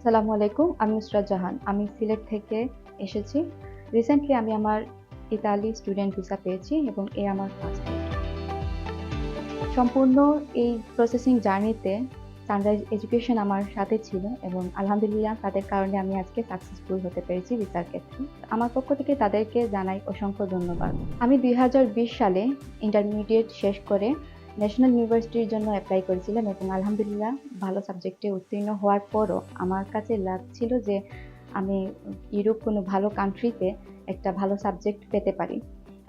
আসসালামু আলাইকুম। আমি নুসরাত জাহান। আমি সিলেট থেকে এসেছি। রিসেন্টলি আমি আমার ইতালি স্টুডেন্ট ভিসা পেয়েছি এবং আমার পাসপোর্ট। সম্পূর্ণ এই প্রসেসিং জার্নিতে সানরাইজ এডুকেশন আমার সাথে ছিল এবং আলহামদুলিল্লাহ তাদের কারণে আমি আজকে সাকসেসফুল হতে পেরেছি ভিসার ক্ষেত্রে। আমার পক্ষ থেকে তাদেরকে জানাই অসংখ্য ধন্যবাদ। আমি ২০২০ সালে ইন্টারমিডিয়েট শেষ করে ন্যাশনাল ইউনিভার্সিটির জন্য এপ্লাই করেছিলাম এবং আলহামদুলিল্লাহ ভালো সাবজেক্টে উত্তীর্ণ হওয়ার পরও আমার কাছে লাগছিল যে আমি ইউরোপ কোনো ভালো কান্ট্রিতে একটা ভালো সাবজেক্ট পেতে পারি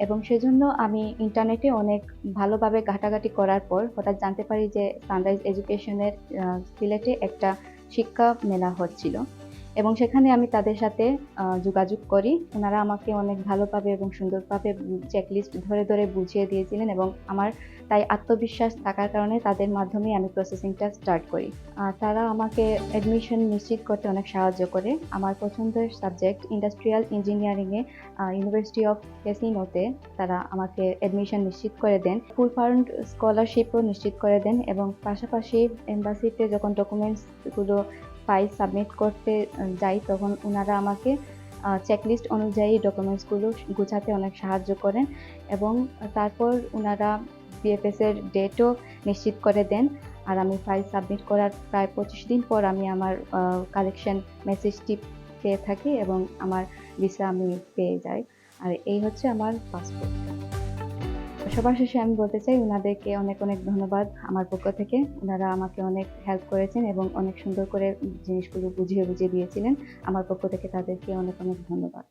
এবং সেজন্য আমি ইন্টারনেটে অনেক ভালোভাবে ঘাটাঘাটি করার পর হঠাৎ জানতে পারি যে সানরাইজ এডুকেশনের সিলেটে একটা শিক্ষা মেলা হচ্ছিল এবং সেখানে আমি তাদের সাথে যোগাযোগ করি। ওনারা আমাকে অনেক ভালোভাবে এবং সুন্দরভাবে চেকলিস্ট ধরে ধরে বুঝিয়ে দিয়েছিলেন এবং আমার তাই আত্মবিশ্বাস থাকার কারণে তাদের মাধ্যমেই আমি প্রসেসিংটা স্টার্ট করি। তারা আমাকে অ্যাডমিশন নিশ্চিত করতে অনেক সাহায্য করে। আমার পছন্দের সাবজেক্ট ইন্ডাস্ট্রিয়াল ইঞ্জিনিয়ারিংয়ে ইউনিভার্সিটি অফ ক্যাসিনোতে তারা আমাকে অ্যাডমিশন নিশ্চিত করে দেন। ফুল ফান্ড স্কলারশিপও নিশ্চিত করে দেন এবং পাশাপাশি এম্বাসিতে যখন ডকুমেন্টসগুলো ফাইল সাবমিট করতে যাই তখন ওনারা আমাকে চেকলিস্ট অনুযায়ী ডকুমেন্টসগুলো গুছাতে অনেক সাহায্য করেন এবং তারপর ওনারা বিএফএস এর ডেটও নিশ্চিত করে দেন। আর আমি ফাইল সাবমিট করার প্রায় ২৫ দিন পর আমি আমার কালেকশন মেসেজটি পেয়ে থাকি এবং আমার ভিসা আমি পেয়ে যাই। আর এই হচ্ছে আমার পাসপোর্ট। সবার শেষে আমি বলতে চাই ওনাদেরকে অনেক অনেক ধন্যবাদ আমার পক্ষ থেকে। ওনারা আমাকে অনেক হেল্প করেছেন এবং অনেক সুন্দর করে জিনিসগুলো বুঝিয়ে দিয়েছিলেন। আমার পক্ষ থেকে তাদেরকে অনেক অনেক ধন্যবাদ।